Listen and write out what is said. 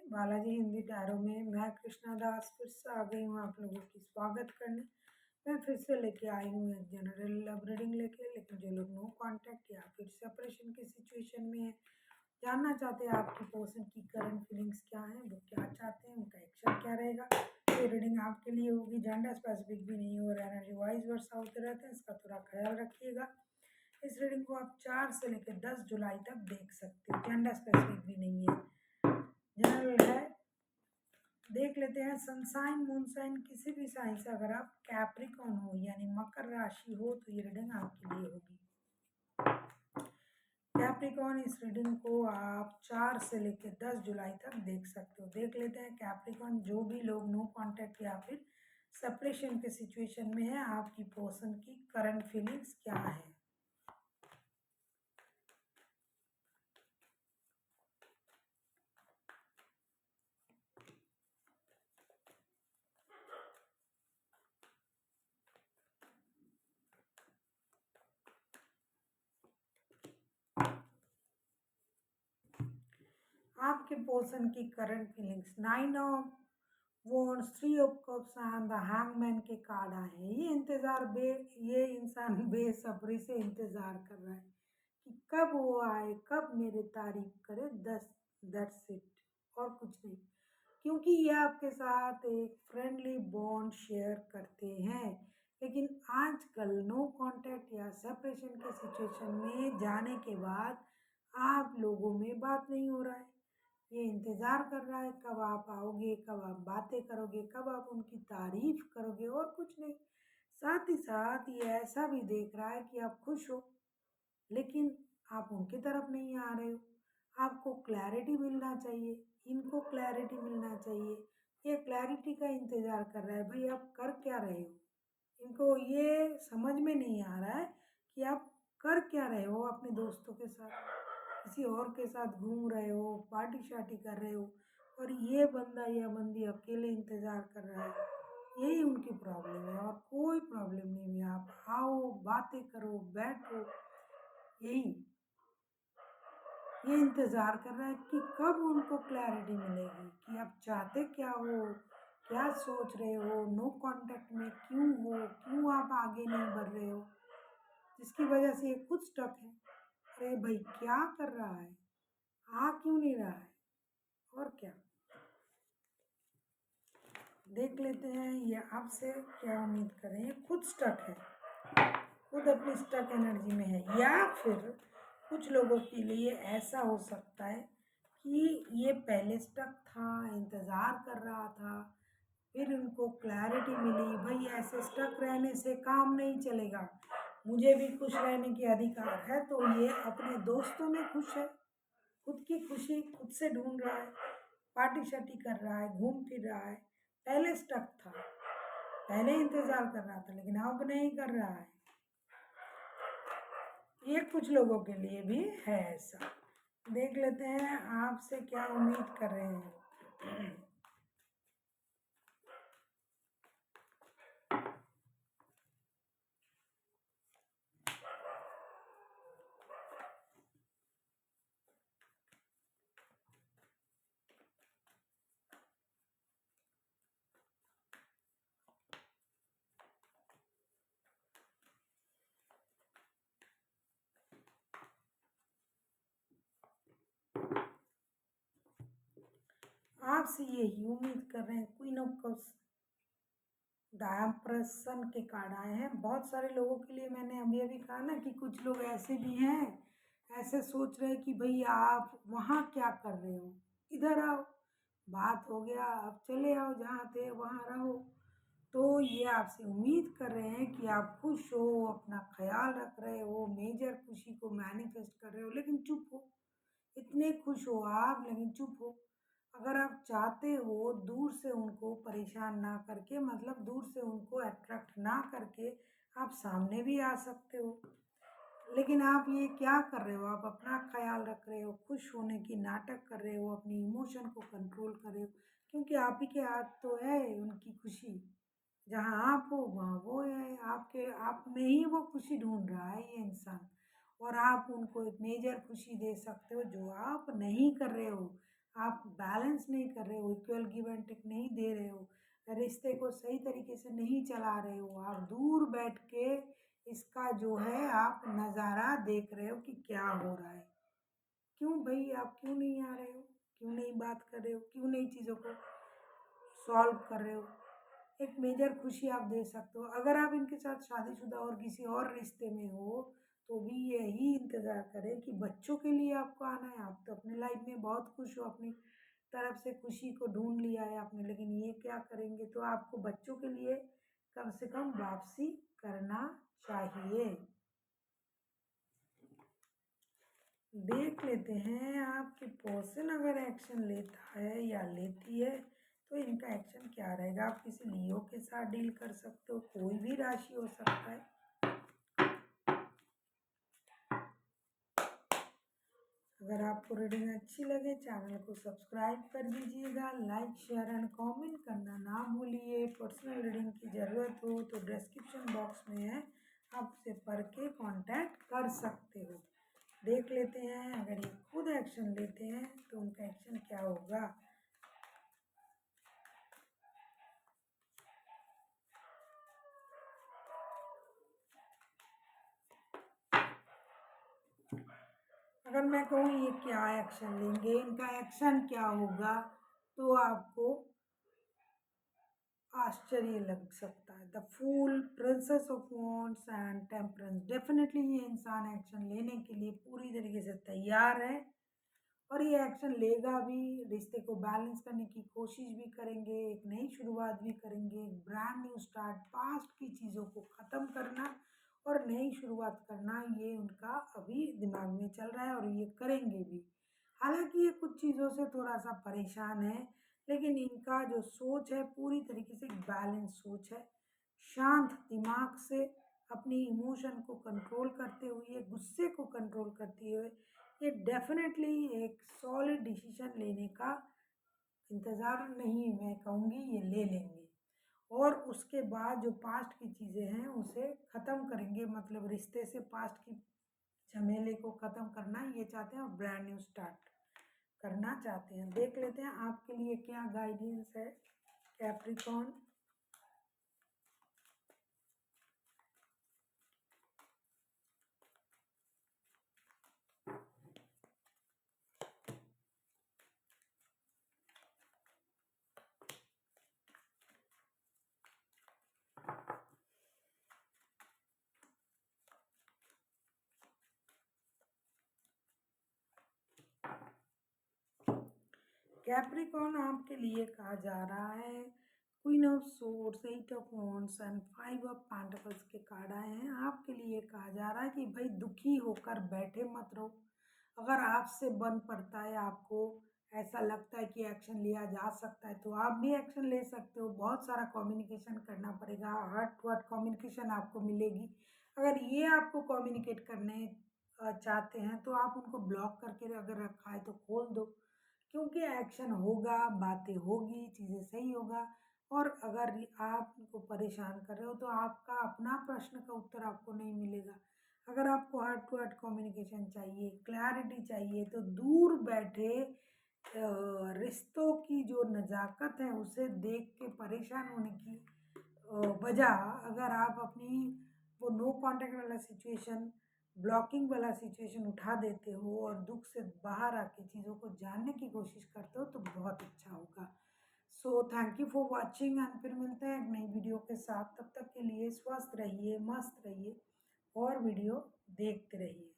Balaji Hindi tarot में मैं कृष्णा दास फिर से आ गई हूँ आप लोगों की स्वागत करने। मैं फिर से लेके आई हूँ एक जनरल लव रीडिंग लेके, लेकिन जो लोग नो कांटेक्ट या फिर सेपरेशन की सिचुएशन में है, जानना चाहते हैं आपकी पर्सन की करंट फीलिंग्स क्या है, वो क्या चाहते हैं, उनका एक्शन क्या रहेगा। ये रीडिंग आपके लिए होगी, जेंडर स्पेसिफिक भी नहीं और एनर्जी वाइज वर्षा होते रहते हैं, इसका थोड़ा ख्याल रखिएगा। इस रीडिंग को आप 4 से लेकर 10 जुलाई तक देख सकते हो, जेंडर स्पेसिफिक भी नहीं है, जनरल है। देख लेते हैं सनसाइन मूनसाइन किसी भी साइन से अगर आप कैप्रिकॉन हो यानी मकर राशि हो तो ये रीडिंग आपके लिए होगी। कैप्रिकॉन इस रीडिंग को आप 4 से लेकर 10 जुलाई तक देख सकते हो। देख लेते हैं कैप्रिकॉन, जो भी लोग नो कांटेक्ट या फिर सेपरेशन के सिचुएशन में है, आपकी पर्सन की करंट फीलिंग्स क्या है। आपके पर्सन की current feelings 9 of wands, 3 of cups and the hangman के कार्ड आए हैं। ये इंसान बेसब्री से इंतजार कर रहा है कि कब वो आए, कब मेरी तारीफ करे। दैट्स इट, और कुछ नहीं, क्योंकि ये आपके साथ एक फ्रेंडली बॉन्ड शेयर करते हैं, लेकिन आजकल नो कांटेक्ट या सेपरेशन के सिचुएशन में जाने के बाद आप लोगों में बात नहीं हो रहा है। ये इंतज़ार कर रहा है कब आप आओगे, कब आप बातें करोगे, कब आप उनकी तारीफ करोगे, और कुछ नहीं। साथ ही साथ ये ऐसा भी देख रहा है कि आप खुश हो, लेकिन आप उनकी तरफ नहीं आ रहे हो। आपको क्लैरिटी मिलना चाहिए, इनको क्लैरिटी मिलना चाहिए। ये क्लैरिटी का इंतज़ार कर रहा है, भाई आप कर क्या रहे हो। इनको ये समझ में नहीं आ रहा है कि आप कर क्या रहे हो। अपने दोस्तों के साथ, किसी और के साथ घूम रहे हो, पार्टी शार्टी कर रहे हो, और ये बंदा या बंदी अकेले इंतज़ार कर रहा है। यही उनकी प्रॉब्लम है और कोई प्रॉब्लम नहीं है। आप आओ, बातें करो, बैठो, यही ये इंतज़ार कर रहा है कि कब उनको क्लैरिटी मिलेगी कि आप चाहते क्या हो, क्या सोच रहे हो, नो कांटेक्ट में क्यों हो, क्यों आप आगे नहीं बढ़ रहे हो, जिसकी वजह से ये खुद स्टक है। अरे भाई क्या कर रहा है, आ क्यों नहीं रहा है, और क्या। देख लेते हैं ये आपसे क्या उम्मीद करें। ये खुद स्टक है, खुद अपनी स्टक एनर्जी में है, या फिर कुछ लोगों के लिए ऐसा हो सकता है कि ये पहले स्टक था, इंतज़ार कर रहा था, फिर उनको क्लैरिटी मिली, भाई ऐसे स्टक रहने से काम नहीं चलेगा, मुझे भी खुश रहने की अधिकार है। तो ये अपने दोस्तों में खुश है, खुद की खुशी खुद से ढूंढ रहा है, पार्टी शार्टी कर रहा है, घूम फिर रहा है। पहले स्टक था, पहले इंतज़ार कर रहा था, लेकिन अब नहीं कर रहा है। ये कुछ लोगों के लिए भी है ऐसा। देख लेते हैं आपसे क्या उम्मीद कर रहे हैं। आपसे यही उम्मीद कर रहे हैं। क्वीन ऑफ कप्स, डायप्रसन के कार्ड आए हैं। बहुत सारे लोगों के लिए मैंने अभी अभी कहा ना कि कुछ लोग ऐसे भी हैं, ऐसे सोच रहे हैं कि भाई आप वहाँ क्या कर रहे हो, इधर आओ, बात हो गया, अब चले आओ, जहाँ थे वहाँ रहो। तो ये आपसे उम्मीद कर रहे हैं कि आप खुश हो, अपना ख्याल रख रहे हो, मेजर खुशी को मैनिफेस्ट कर रहे हो, लेकिन चुप हो। इतने खुश हो आप, लेकिन चुप हो। अगर आप चाहते हो दूर से उनको परेशान ना करके, मतलब दूर से उनको अट्रैक्ट ना करके, आप सामने भी आ सकते हो, लेकिन आप ये क्या कर रहे हो, आप अपना ख्याल रख रहे हो, खुश होने की नाटक कर रहे हो, अपनी इमोशन को कंट्रोल कर रहे हो, क्योंकि आप ही के हाथ तो है उनकी खुशी। जहाँ आप हो वहाँ वो है, आपके आप में ही वो खुशी ढूंढ रहा है ये इंसान, और आप उनको एक मेजर खुशी दे सकते हो जो आप नहीं कर रहे हो। आप बैलेंस नहीं कर रहे हो, इक्वल गिव एंड टेक नहीं दे रहे हो, रिश्ते को सही तरीके से नहीं चला रहे हो, आप दूर बैठ के इसका जो है आप नज़ारा देख रहे हो कि क्या हो रहा है। क्यों भाई, आप क्यों नहीं आ रहे हो, क्यों नहीं बात कर रहे हो, क्यों नहीं चीज़ों को सॉल्व कर रहे हो। एक मेजर खुशी आप दे सकते हो। अगर आप इनके साथ शादीशुदा और किसी और रिश्ते में हो तो भी यही इंतज़ार करें कि बच्चों के लिए आपको आना है। आप तो अपनी लाइफ में बहुत खुश हो, अपनी तरफ से खुशी को ढूंढ लिया है आपने, लेकिन ये क्या करेंगे, तो आपको बच्चों के लिए कम से कम वापसी करना चाहिए। देख लेते हैं आपकी पर्सन अगर एक्शन लेता है या लेती है तो इनका एक्शन क्या रहेगा। आप किसी लियो के साथ डील कर सकते हो, कोई भी राशि हो सकता है। अगर आपको रीडिंग अच्छी लगे चैनल को सब्सक्राइब कर दीजिएगा, लाइक शेयर एंड कमेंट करना ना भूलिए। पर्सनल रीडिंग की ज़रूरत हो तो डिस्क्रिप्शन बॉक्स में है, आप उसे पढ़ के कांटेक्ट कर सकते हो। देख लेते हैं अगर ये खुद एक्शन लेते हैं तो उनका एक्शन क्या होगा। अगर मैं कहूँ ये क्या एक्शन लेंगे, इनका एक्शन क्या होगा, तो आपको आश्चर्य लग सकता है। The fool, princess of wands and temperance. Definitely ये इंसान एक्शन लेने के लिए पूरी तरीके से तैयार है और ये एक्शन लेगा भी। रिश्ते को बैलेंस करने की कोशिश भी करेंगे, एक नई शुरुआत भी करेंगे, एक ब्रांड न्यू स्टार्ट, पास्ट की चीज़ों को ख़त्म करना और नई शुरुआत करना, ये उनका अभी दिमाग में चल रहा है और ये करेंगे भी। हालांकि ये कुछ चीज़ों से थोड़ा सा परेशान है, लेकिन इनका जो सोच है पूरी तरीके से बैलेंस सोच है। शांत दिमाग से अपनी इमोशन को कंट्रोल करते हुए, गुस्से को कंट्रोल करते हुए ये डेफिनेटली एक सॉलिड डिसीजन लेने का इंतज़ार नहीं, मैं कहूँगी ये ले लेंगे। और उसके बाद जो पास्ट की चीज़ें हैं उसे ख़त्म करेंगे, मतलब रिश्ते से पास्ट की झमेले को ख़त्म करना ये चाहते हैं और ब्रांड न्यू स्टार्ट करना चाहते हैं। देख लेते हैं आपके लिए क्या गाइडेंस है कैप्रिकॉर्न। कैप्रिकॉर्न आपके लिए कहा जा रहा है queen of swords, eight of wands and five of pentacles के कार्ड आए हैं। आपके लिए कहा जा रहा है कि भाई दुखी होकर बैठे मत रहो। अगर आपसे बन पड़ता है, आपको ऐसा लगता है कि एक्शन लिया जा सकता है तो आप भी एक्शन ले सकते हो। बहुत सारा कम्युनिकेशन करना पड़ेगा, हार्ट टू हार्ट कम्युनिकेशन आपको मिलेगी। अगर ये आपको कम्युनिकेट करने चाहते हैं तो आप उनको ब्लॉक करके अगर रखा है तो खोल दो, क्योंकि एक्शन होगा, बातें होगी, चीज़ें सही होगा। और अगर आप उनको परेशान कर रहे हो तो आपका अपना प्रश्न का उत्तर आपको नहीं मिलेगा। अगर आपको हार्ट टू हार्ट कम्युनिकेशन चाहिए, क्लैरिटी चाहिए, तो दूर बैठे रिश्तों की जो नज़ाकत है उसे देख के परेशान होने की बजाय अगर आप अपनी वो नो कांटेक्ट वाला सिचुएशन, ब्लॉकिंग वाला सिचुएशन उठा देते हो और दुख से बाहर आके चीज़ों को जानने की कोशिश करते हो तो बहुत अच्छा होगा। So thank you for watching and फिर मिलते हैं एक नई वीडियो के साथ। तब तक के लिए स्वस्थ रहिए, मस्त रहिए और वीडियो देखते रहिए।